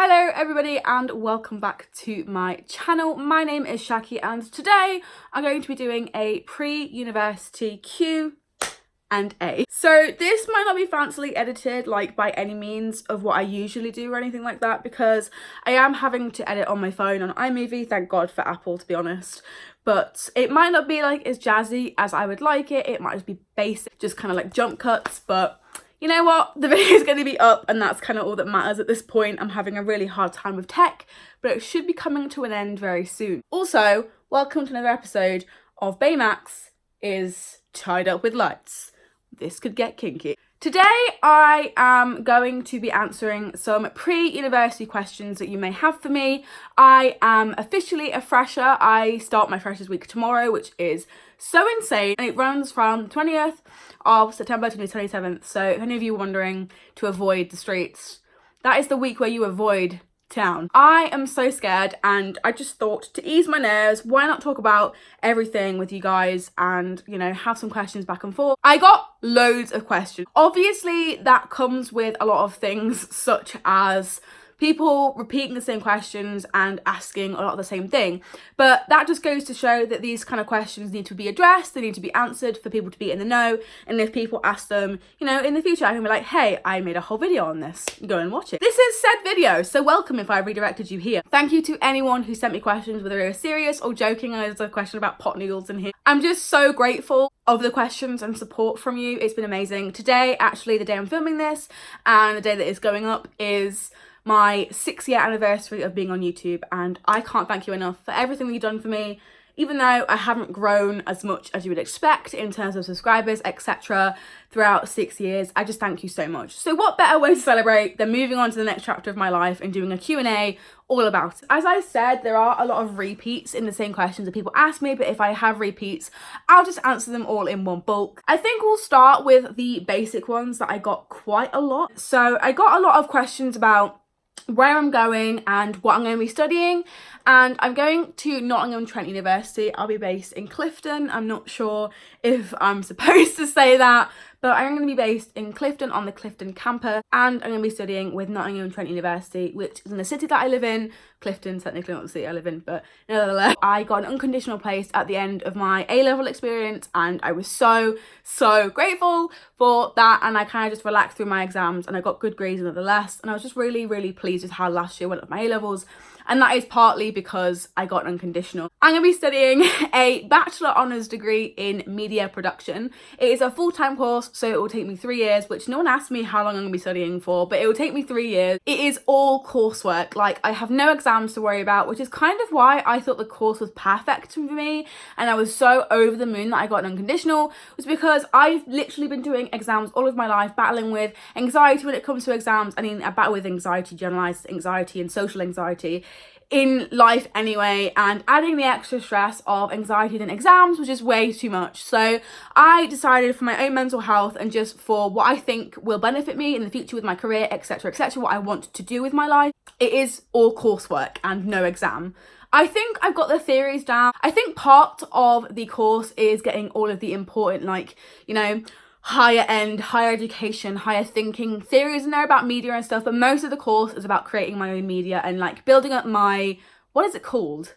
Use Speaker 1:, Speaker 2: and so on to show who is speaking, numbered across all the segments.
Speaker 1: Hello everybody and welcome back to my channel. My name is Shaki and today I'm going to be doing a pre-university Q&A. So this might not be fancily edited like by any means of what I usually do or anything like that, because I am having to edit on my phone on iMovie, thank God for Apple to be honest. But it might not be like as jazzy as I would like it. It might just be basic, just kind of like jump cuts, but you know what, the video is going to be up and that's kind of all that matters at this point. I'm having a really hard time with tech, but it should be coming to an end very soon. Also, welcome to another episode of Baymax is Tied Up with Lights. This could get kinky. Today I am going to be answering some pre-university questions that you may have for me. I am officially a fresher. I start my Freshers Week tomorrow, which is so insane, and it runs from the 20th of September to the 27th. So if any of you are wondering to avoid the streets, that is the week where you avoid town. I am so scared and I just thought to ease my nerves, why not talk about everything with you guys and, you know, have some questions back and forth. I got loads of questions. Obviously that comes with a lot of things such as people repeating the same questions and asking a lot of the same thing. But that just goes to show that these kind of questions need to be addressed, they need to be answered for people to be in the know. And if people ask them, you know, in the future, I can be like, hey, I made a whole video on this, go and watch it. This is said video, so welcome if I redirected you here. Thank you to anyone who sent me questions, whether they were serious or joking. There's a question about pot noodles in here. I'm just so grateful of the questions and support from you. It's been amazing. Today, actually the day I'm filming this and the day that it's going up, is my 6-year anniversary of being on YouTube, and I can't thank you enough for everything that you've done for me. Even though I haven't grown as much as you would expect in terms of subscribers, etc. throughout 6 years, I just thank you so much. So what better way to celebrate than moving on to the next chapter of my life and doing a Q&A all about it. As I said, there are a lot of repeats in the same questions that people ask me, but if I have repeats, I'll just answer them all in one bulk. I think we'll start with the basic ones that I got quite a lot. So I got a lot of questions about where I'm going and what I'm going to be studying, and I'm going to Nottingham-Trent University. I'll be based in Clifton. I'm not sure if I'm supposed to say that, but I'm going to be based in Clifton on the Clifton campus, and I'm going to be studying with Nottingham-Trent University, which is in the city that I live in. Clifton's technically not the city I live in, but nevertheless, I got an unconditional place at the end of my A-level experience, and I was so grateful for that, and I kind of just relaxed through my exams, and I got good grades nonetheless, and I was just really pleased with how last year went with my A-levels. And that is partly because I got unconditional. I'm going to be studying a Bachelor Honours degree in media production. It is a full-time course, so it will take me 3 years, which no one asked me how long I'm going to be studying for, but it will take me 3 years. It is all coursework. Like, I have no exams to worry about, which is kind of why I thought the course was perfect for me. And I was so over the moon that I got an unconditional, was because I've literally been doing exams all of my life, battling with anxiety when it comes to exams. I mean, I battle with anxiety, generalised anxiety and social anxiety in life anyway, and adding the extra stress of anxiety in exams was just way too much. So I decided, for my own mental health and just for what I think will benefit me in the future with my career, etc, what I want to do with my life, it is all coursework and no exam. I think I've got the theories down. I think part of the course is getting all of the important, like, you know, higher end, higher education, higher thinking theories in there about media and stuff, but most of the course is about creating my own media and like building up my, what is it called?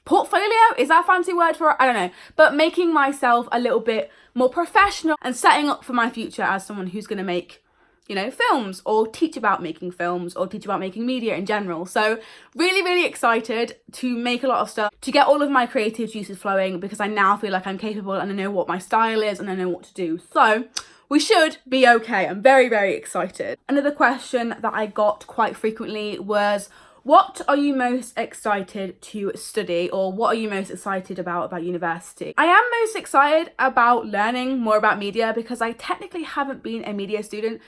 Speaker 1: Portfolio? Is that a fancy word for it? I don't know. But making myself a little bit more professional and setting up for my future as someone who's going to make, you know, films or teach about making films or teach about making media in general. So really excited to make a lot of stuff, to get all of my creative juices flowing, because I now feel like I'm capable and I know what my style is and I know what to do. So we should be okay. I'm very excited. Another question that I got quite frequently was, what are you most excited to study, or what are you most excited about university? I am most excited about learning more about media, because I technically haven't been a media student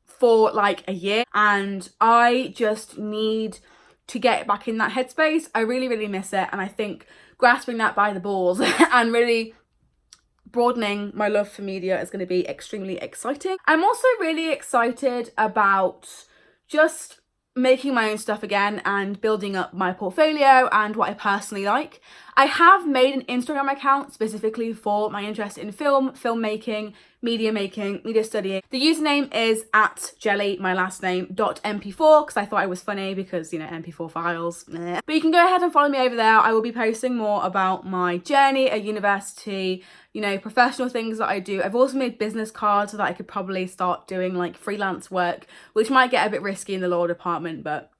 Speaker 1: for like a year, and I just need to get back in that headspace. I really miss it, and I think grasping that by the balls and really broadening my love for media is going to be extremely exciting. I'm also really excited about just making my own stuff again and building up my portfolio and what I personally like. I have made an Instagram account specifically for my interest in filmmaking, media making, media studying. The username is @jelly, my last name, .mp4, because I thought it was funny because, you know, mp4 files. Meh. But you can go ahead and follow me over there. I will be posting more about my journey at university, you know, professional things that I do. I've also made business cards so that I could probably start doing like freelance work, which might get a bit risky in the law department, but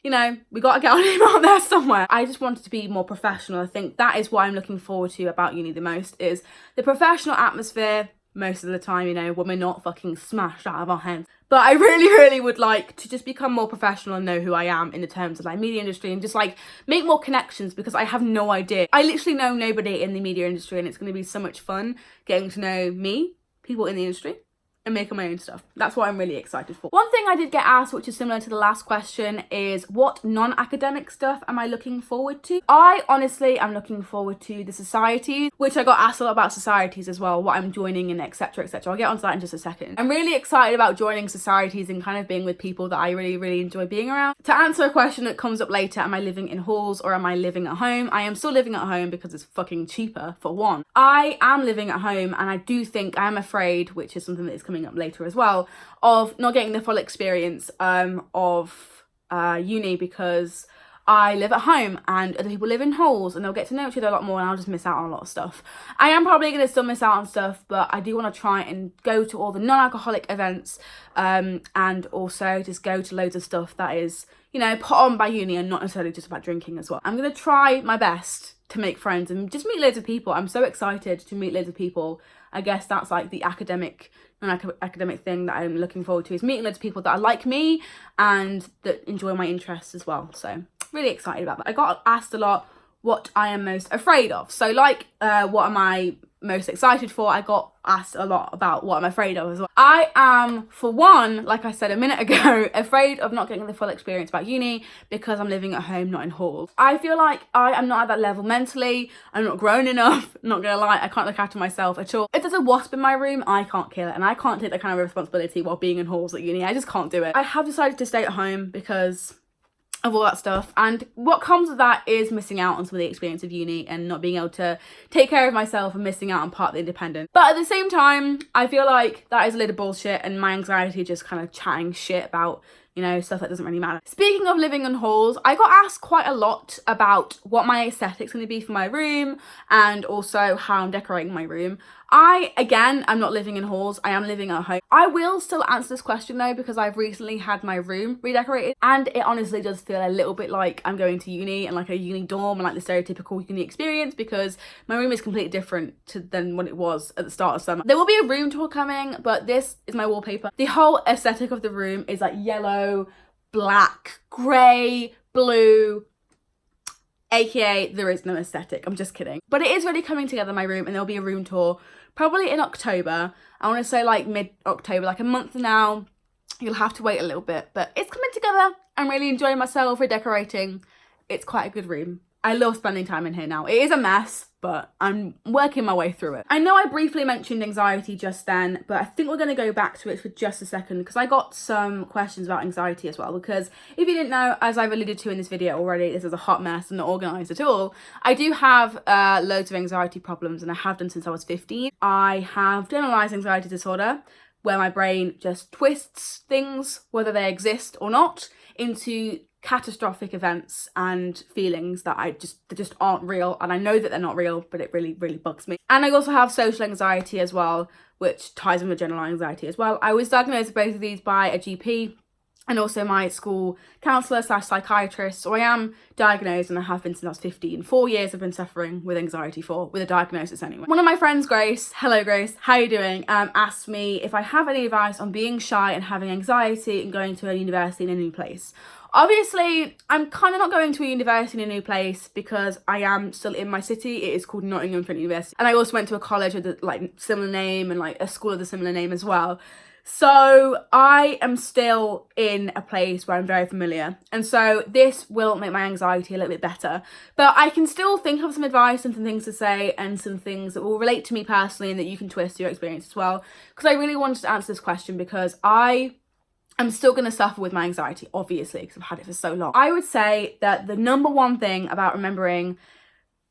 Speaker 1: you know, we got to get our name out there somewhere. I just wanted to be more professional. I think that is what I'm looking forward to about uni the most, is the professional atmosphere most of the time, you know, when we're not fucking smashed out of our heads. But I really would like to just become more professional and know who I am in the terms of like media industry, and just like make more connections, because I have no idea. I literally know nobody in the media industry, and it's going to be so much fun getting to know me, people in the industry, and making my own stuff. That's what I'm really excited for. One thing I did get asked, which is similar to the last question, is what non-academic stuff am I looking forward to? I honestly am looking forward to the societies, which I got asked a lot about societies as well, what I'm joining and etc, etc. I'll get onto that in just a second. I'm really excited about joining societies and kind of being with people that I really enjoy being around. To answer a question that comes up later, am I living in halls or am I living at home? I am still living at home because it's fucking cheaper, for one. I am living at home, and I do think I am afraid, which is something that is coming up later as well, of not getting the full experience of uni, because I live at home and other people live in halls, and they'll get to know each other a lot more, and I'll just miss out on a lot of stuff. I am probably going to still miss out on stuff, but I do want to try and go to all the non-alcoholic events, and also just go to loads of stuff that is, you know, put on by uni and not necessarily just about drinking as well. I'm going to try my best to make friends and just meet loads of people. I'm so excited to meet loads of people. I guess that's like the academic thing that I'm looking forward to, is meeting loads of people that are like me and that enjoy my interests as well. So really excited about that. I got asked a lot what I am most afraid of. So like what am I most excited for, I got asked a lot about what I'm afraid of as well. I am, for one, like I said a minute ago, afraid of not getting the full experience about uni because I'm living at home, not in halls. I feel like I am not at that level mentally. I'm not grown enough, not gonna lie. I can't look after myself at all. If there's a wasp in my room, I can't kill it, and I can't take that kind of responsibility while being in halls at uni. I just can't do it. I have decided to stay at home because of all that stuff, and what comes with that is missing out on some of the experience of uni and not being able to take care of myself and missing out on part of the independent. But at the same time, I feel like that is a little bullshit, and my anxiety just kind of chatting shit about, you know, stuff that doesn't really matter. Speaking of living in halls, I got asked quite a lot about what my aesthetic's going to be for my room, and also how I'm decorating my room. Again, I'm not living in halls, I am living at home. I will still answer this question though, because I've recently had my room redecorated, and it honestly does feel a little bit like I'm going to uni and like a uni dorm and like the stereotypical uni experience, because my room is completely different than what it was at the start of summer. There will be a room tour coming, but this is my wallpaper. The whole aesthetic of the room is like yellow, black, grey, blue, aka there is no aesthetic. I'm just kidding. But it is really coming together, my room, and there'll be a room tour probably in October. I want to say like mid-October, like a month now. You'll have to wait a little bit, but it's coming together. I'm really enjoying myself redecorating. It's quite a good room. I love spending time in here now. It is a mess, but I'm working my way through it. I know I briefly mentioned anxiety just then, but I think we're going to go back to it for just a second, because I got some questions about anxiety as well. Because if you didn't know, as I've alluded to in this video already, this is a hot mess and not organised at all. I do have loads of anxiety problems, and I have done since I was 15. I have generalised anxiety disorder, where my brain just twists things, whether they exist or not, into catastrophic events and feelings that just aren't real, and I know that they're not real, but it really bugs me. And I also have social anxiety as well, which ties in with general anxiety as well. I was diagnosed with both of these by a GP and also my school counsellor / psychiatrist, so I am diagnosed, and I have been since I was 15. 4 years I've been suffering with anxiety with a diagnosis anyway. One of my friends, Grace, hello Grace, how are you doing, asked me if I have any advice on being shy and having anxiety and going to a university in a new place. Obviously, I'm kind of not going to a university in a new place because I am still in my city. It is called Nottingham Trent University. And I also went to a college with a like similar name, and like a school with a similar name as well. So I am still in a place where I'm very familiar. And so this will make my anxiety a little bit better. But I can still think of some advice and some things to say and some things that will relate to me personally and that you can twist to your experience as well. Because I really wanted to answer this question, because I'm still going to suffer with my anxiety, obviously, because I've had it for so long. I would say that the number one thing about remembering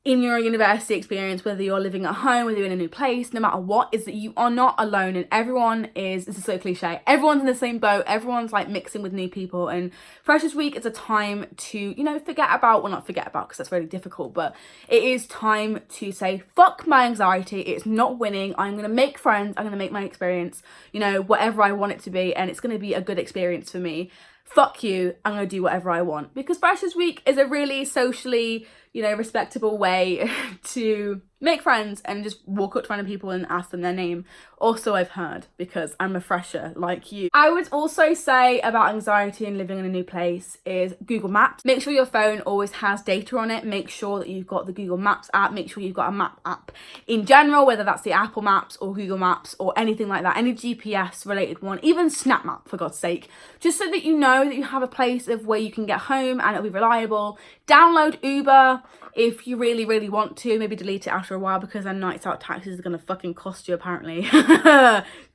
Speaker 1: in your university experience, whether you're living at home, whether you're in a new place, no matter what, is that you are not alone, and everyone is, this is so cliche, everyone's in the same boat, everyone's like mixing with new people. And Freshers Week is a time to, you know, forget about, well, not forget about because that's really difficult, but it is time to say, fuck my anxiety, it's not winning, I'm gonna make friends, I'm gonna make my experience, you know, whatever I want it to be, and it's gonna be a good experience for me. Fuck you, I'm gonna do whatever I want. Because Freshers Week is a really socially, you know, respectable way to make friends and just walk up to random people and ask them their name. Also, I've heard, because I'm a fresher like you. I would also say about anxiety and living in a new place is Google Maps. Make sure your phone always has data on it. Make sure that you've got the Google Maps app. Make sure you've got a map app in general, whether that's the Apple Maps or Google Maps or anything like that, any GPS related one, even Snap Map for God's sake, just so that you know that you have a place of where you can get home and it'll be reliable. Download Uber if you really, really want to. Maybe delete it after a while because then nights out taxis are gonna fucking cost you apparently.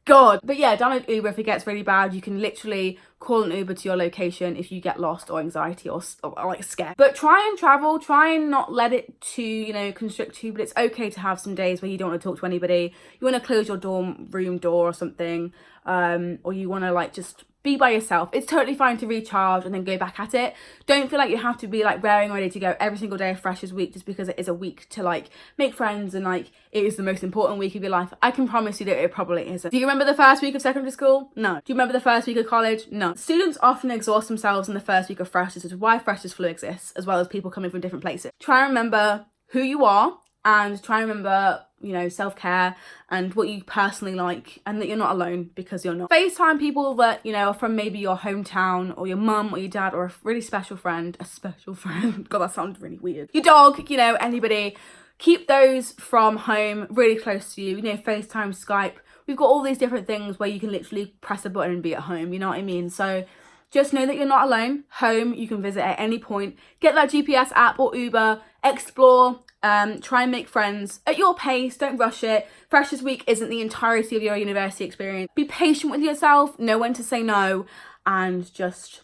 Speaker 1: God. But yeah, download Uber if it gets really bad. You can literally call an Uber to your location if you get lost or anxiety or like scared. But try and travel, try and not let it to, you know, constrict you, but it's okay to have some days where you don't want to talk to anybody. You want to close your dorm room door or something, or you want to like just be by yourself. It's totally fine to recharge and then go back at it. Don't feel like you have to be like raring ready to go every single day of Freshers Week just because it is a week to like make friends and like it is the most important week of your life. I can promise you that it probably isn't. Do you remember the first week of secondary school? No. Do you remember the first week of college? No. Students often exhaust themselves in the first week of Freshers, which is why Freshers Flu exists, as well as people coming from different places. Try and remember who you are and try and remember, you know, self-care and what you personally like, and that you're not alone, because you're not. FaceTime people that, you know, are from maybe your hometown or your mum or your dad or a really special friend. God, that sounded really weird. Your dog, you know, anybody. Keep those from home really close to you, you know, FaceTime, Skype. We've got all these different things where you can literally press a button and be at home, you know what I mean? So just know that you're not alone. Home, you can visit at any point. Get that GPS app or Uber, explore, try and make friends at your pace. Don't rush it. Freshers Week isn't the entirety of your university experience. Be patient with yourself, know when to say no, and just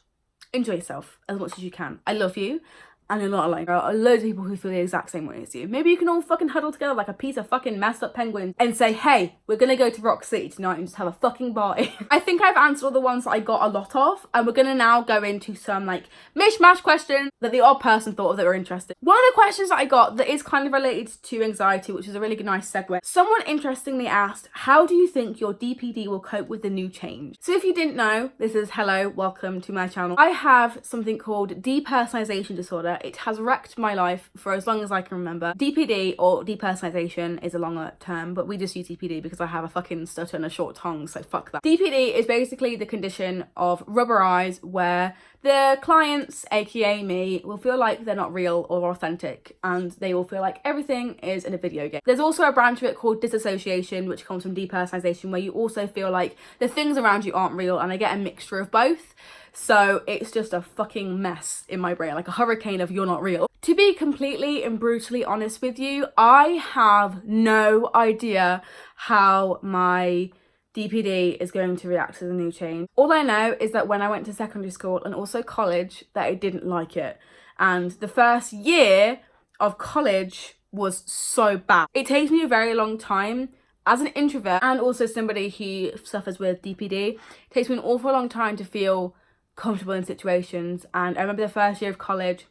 Speaker 1: enjoy yourself as much as you can. I love you. And you're not alone. There are loads of people who feel the exact same way as you. Maybe you can all fucking huddle together like a piece of fucking messed up penguins and say, hey, we're gonna go to Rock City tonight and just have a fucking party. I think I've answered all the ones that I got a lot of, and we're gonna now go into some like mishmash questions that the odd person thought of that were interesting. One of the questions that I got that is kind of related to anxiety, which is a really good nice segue. Someone interestingly asked, how do you think your DPD will cope with the new change? So if you didn't know, this is hello, welcome to my channel. I have something called depersonalization disorder. It has wrecked my life for as long as I can remember. DPD, or depersonalization, is a longer term, but we just use DPD because I have a fucking stutter and a short tongue, so fuck that. DPD is basically the condition of rubber eyes where the clients, aka me, will feel like they're not real or authentic, and they will feel like everything is in a video game. There's also a branch of it called disassociation, which comes from depersonalization, where you also feel like the things around you aren't real, and I get a mixture of both. So it's just a fucking mess in my brain, like a hurricane of you're not real. To be completely and brutally honest with you, I have no idea how my DPD is going to react to the new change. All I know is that when I went to secondary school and also college, that I didn't like it. And the first year of college was so bad. It takes me a very long time as an introvert and also somebody who suffers with DPD. It takes me an awful long time to feel comfortable in situations. And I remember the first year of college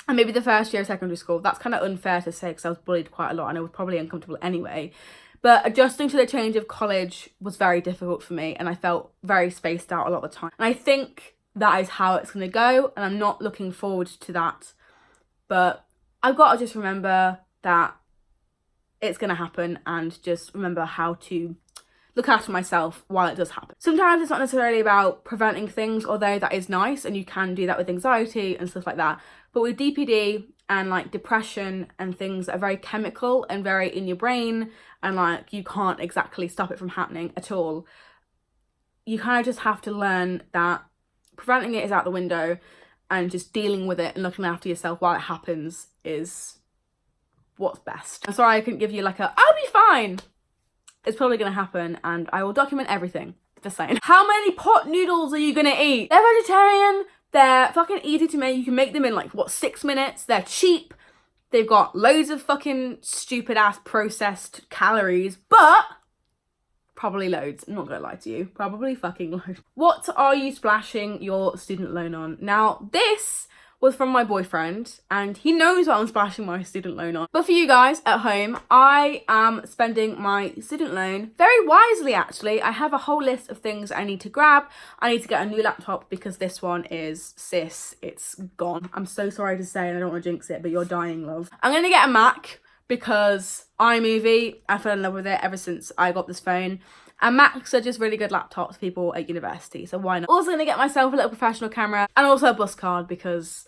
Speaker 1: and maybe the first year of secondary school. That's kind of unfair to say because I was bullied quite a lot and I was probably uncomfortable anyway. But adjusting to the change of college was very difficult for me, and I felt very spaced out a lot of the time. And I think that is how it's going to go, and I'm not looking forward to that. But I've got to just remember that it's going to happen and just remember how to look after myself while it does happen. Sometimes it's not necessarily about preventing things, although that is nice, and you can do that with anxiety and stuff like that. But with DPD and like depression and things that are very chemical and very in your brain, and like you can't exactly stop it from happening at all, you kind of just have to learn that preventing it is out the window, and just dealing with it and looking after yourself while it happens is what's best. I'm sorry I couldn't give you like a I'll be fine. It's probably gonna happen, and I will document everything. Just saying. How many pot noodles are you gonna eat? They're vegetarian, they're fucking easy to make. You can make them in like, what, 6 minutes? They're cheap, They've got loads of fucking stupid ass processed calories, but probably loads. I'm not gonna lie to you. Probably fucking loads. What are you splashing your student loan on? Now, this was from my boyfriend and he knows what I'm splashing my student loan on. But for you guys at home, I am spending my student loan very wisely actually. I have a whole list of things I need to grab. I need to get a new laptop because this one is, sis, it's gone. I'm so sorry to say and I don't want to jinx it, but you're dying, love. I'm gonna get a Mac because iMovie, I fell in love with it ever since I got this phone. And Macs are just really good laptops for people at university, so why not? Also gonna get myself a little professional camera and also a bus card because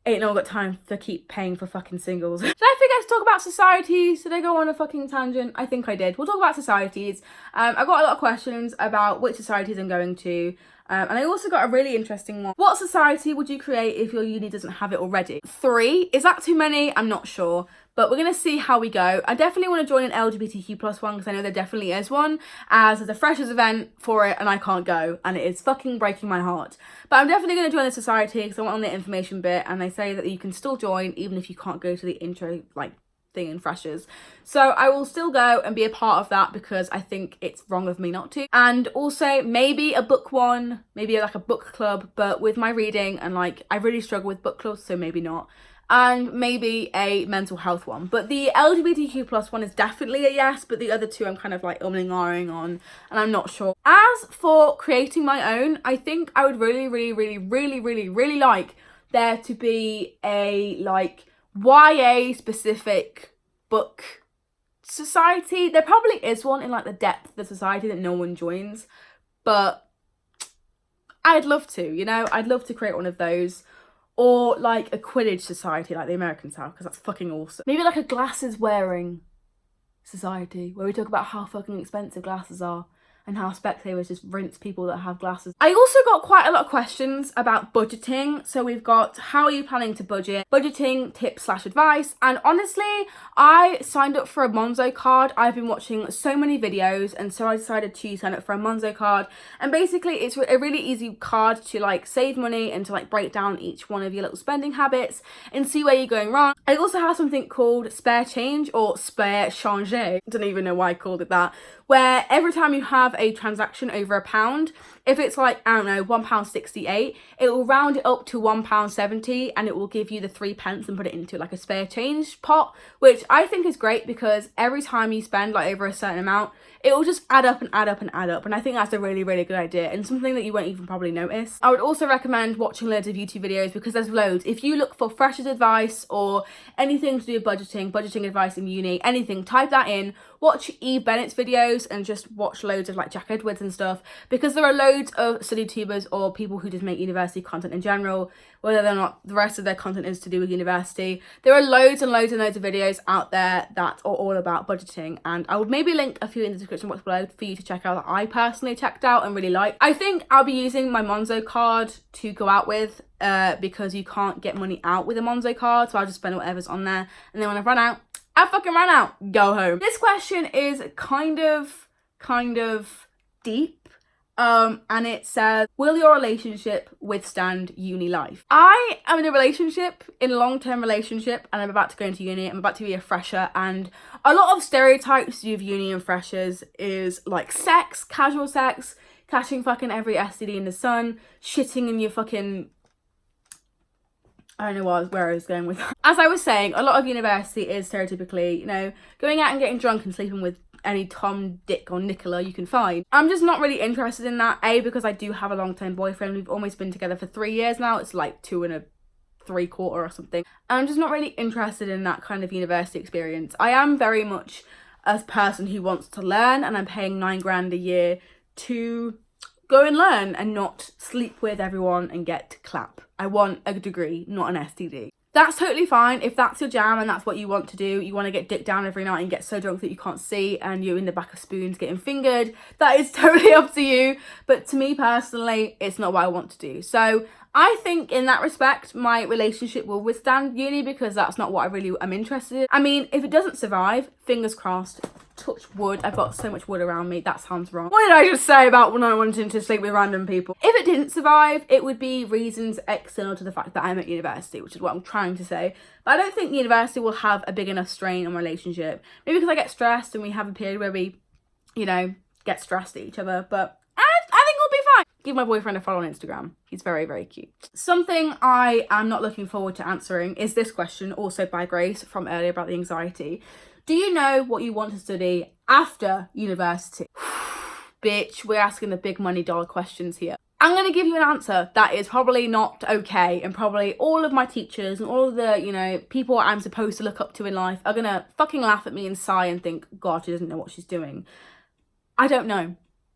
Speaker 1: ain't no got time to keep paying for fucking singles. Did I forget to talk about societies? Did I go on a fucking tangent? I think I did. We'll talk about societies. I got a lot of questions about which societies I'm going to. And I also got a really interesting one. What society would you create if your uni doesn't have it already? 3. Is that too many? I'm not sure. But we're going to see how we go. I definitely want to join an LGBTQ+ one because I know there definitely is one, as there's a freshers event for it and I can't go and it is fucking breaking my heart. But I'm definitely going to join the society because I want on the information bit and they say that you can still join even if you can't go to the intro thing in freshers. So I will still go and be a part of that because I think it's wrong of me not to. And also maybe a book one, maybe like a book club, but with my reading and I really struggle with book clubs, so maybe not. And maybe a mental health one. But the LGBTQ+ one is definitely a yes, but the other two I'm kind of umming ahhing on and I'm not sure. As for creating my own, I think I would really like there to be a YA specific book society. There probably is one in the depth of the society that no one joins, but I'd love to, you know, I'd love to create one of those. Or a Quidditch society like the Americans have, because that's fucking awesome. Maybe a glasses wearing society where we talk about how fucking expensive glasses are and how Specsavers just rinse people that have glasses. I also got quite a lot of questions about budgeting. So we've got, how are you planning to budget? Budgeting tips / advice. And honestly, I signed up for a Monzo card. I've been watching so many videos and so I decided to sign up for a Monzo card. And basically it's a really easy card to save money and to break down each one of your little spending habits and see where you're going wrong. I also have something called spare change or spare changer. I don't even know why I called it that. Where every time you have a transaction over £1, if it's I don't know, £1.68, it will round it up to £1.70 and it will give you the 3 pence and put it into a spare change pot, which I think is great because every time you spend over a certain amount, it will just add up and add up and add up. And I think that's a really good idea and something that you won't even probably notice. I would also recommend watching loads of YouTube videos because there's loads. If you look for freshers advice or anything to do with budgeting advice in uni, anything, type that in. Watch Eve Bennett's videos and just watch loads of Jack Edwards and stuff because there are loads of study tubers or people who just make university content in general, whether or not the rest of their content is to do with university. There are loads and loads of videos out there that are all about budgeting, and I will maybe link a few in the description box below for you to check out that I personally checked out and really like. I think I'll be using my Monzo card to go out with because you can't get money out with a Monzo card, so I'll just spend whatever's on there and then when I've run out, I fucking ran out, go home. This question is kind of deep. And it says, will your relationship withstand uni life? I am in a long-term relationship, and I'm about to go into uni. I'm about to be a fresher, and a lot of stereotypes of uni and freshers is sex, casual sex, catching fucking every STD in the sun, shitting in your fucking... I don't know where I was going with that. As I was saying, a lot of university is stereotypically, you know, going out and getting drunk and sleeping with any Tom, Dick or Nicola you can find. I'm just not really interested in that, A, because I do have a long-term boyfriend. We've almost been together for 3 years now. It's 2 3/4 or something. And I'm just not really interested in that kind of university experience. I am very much a person who wants to learn, and I'm paying £9 a year to go and learn and not sleep with everyone and get clap. I want a degree, not an STD. That's totally fine if that's your jam and that's what you want to do. You want to get dick down every night and get so drunk that you can't see and you're in the back of spoons getting fingered. That is totally up to you. But to me personally, it's not what I want to do. So I think in that respect, my relationship will withstand uni because that's not what I really am interested in. I mean, if it doesn't survive, fingers crossed, touch wood. I've got so much wood around me. That sounds wrong. What did I just say about not wanting to sleep with random people? If it didn't survive, it would be reasons external to the fact that I'm at university, which is what I'm trying to say. But I don't think the university will have a big enough strain on my relationship. Maybe because I get stressed and we have a period where we, you know, get stressed at each other. But I think we'll be fine. Give my boyfriend a follow on Instagram. He's very, very cute. Something I am not looking forward to answering is this question, also by Grace from earlier about the anxiety. Do you know what you want to study after university? Bitch, we're asking the big money dollar questions here. I'm going to give you an answer that is probably not okay, and probably all of my teachers and all of the, you know, people I'm supposed to look up to in life are going to fucking laugh at me and sigh and think, God, she doesn't know what she's doing. I don't know.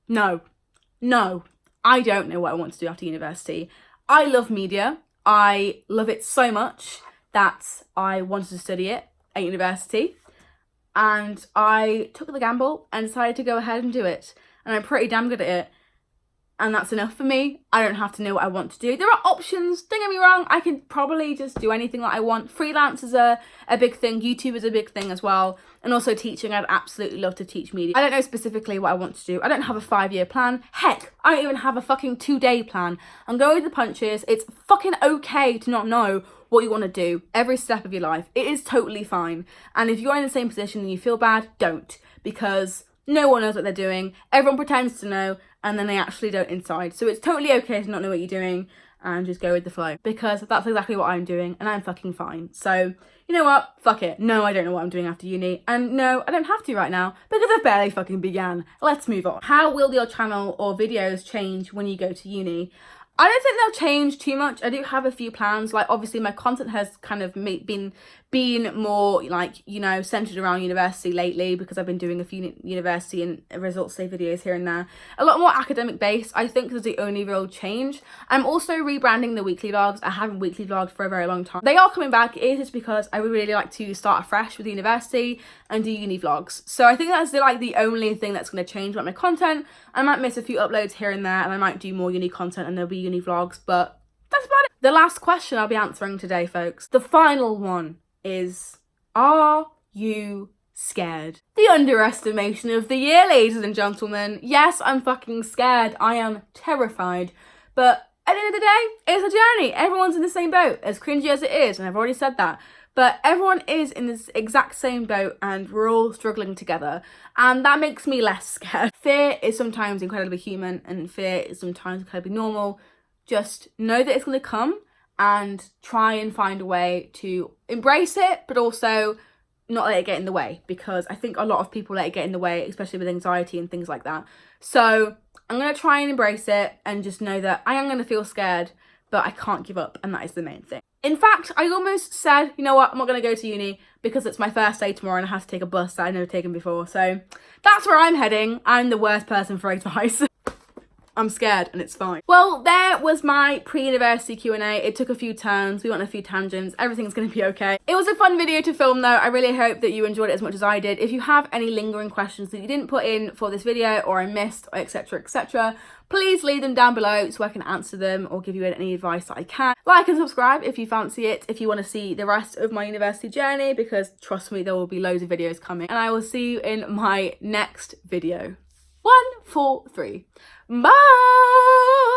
Speaker 1: No, I don't know what I want to do after university. I love media. I love it so much that I wanted to study it at university. And I took the gamble and decided to go ahead and do it. And I'm pretty damn good at it. And that's enough for me. I don't have to know what I want to do. There are options, don't get me wrong. I can probably just do anything that I want. Freelance is a big thing. YouTube is a big thing as well. And also teaching. I'd absolutely love to teach media. I don't know specifically what I want to do. I don't have a 5-year plan. Heck, I don't even have a fucking 2-day plan. I'm going with the punches. It's fucking okay to not know what you want to do every step of your life. It is totally fine. And if you're in the same position and you feel bad, don't. Because no one knows what they're doing. Everyone pretends to know and then they actually don't inside. So it's totally okay to not know what you're doing and just go with the flow, because that's exactly what I'm doing and I'm fucking fine. So you know what? Fuck it. No, I don't know what I'm doing after uni. And no, I don't have to right now because I've barely fucking began. Let's move on. How will your channel or videos change when you go to uni? I don't think they'll change too much. I do have a few plans. Like, obviously my content has kind of been more, like, you know, centered around university lately, because I've been doing a few university and results day videos here and there. A lot more academic based, I think, is the only real change. I'm also rebranding the weekly vlogs. I haven't weekly vlogged for a very long time. They are coming back. It is just because I would really like to start afresh with university and do uni vlogs. So I think that's the only thing that's going to change about my content. I might miss a few uploads here and there, and I might do more uni content and there'll be uni vlogs, but that's about it. The last question I'll be answering today, folks, the final one, is, are you scared? The underestimation of the year, ladies and gentlemen. Yes, I'm fucking scared. I am terrified. But at the end of the day, it's a journey. Everyone's in the same boat, as cringy as it is, and I've already said that. But everyone is in this exact same boat and we're all struggling together. And that makes me less scared. Fear is sometimes incredibly human and fear is sometimes incredibly normal. Just know that it's going to come and try and find a way to embrace it, but also not let it get in the way, because I think a lot of people let it get in the way, especially with anxiety and things like that. So I'm going to try and embrace it and just know that I am going to feel scared, but I can't give up, and that is the main thing. In fact, I almost said, you know what, I'm not going to go to uni because it's my first day tomorrow and I have to take a bus that I've never taken before. So that's where I'm heading. I'm the worst person for advice. I'm scared and it's fine. Well, there was my pre-university Q&A. It took a few turns. We went on a few tangents. Everything's going to be okay. It was a fun video to film though. I really hope that you enjoyed it as much as I did. If you have any lingering questions that you didn't put in for this video or I missed, etc., please leave them down below so I can answer them or give you any advice that I can. Like and subscribe if you fancy it, if you want to see the rest of my university journey, because trust me, there will be loads of videos coming. And I will see you in my next video. 1, 4, 3. Bye!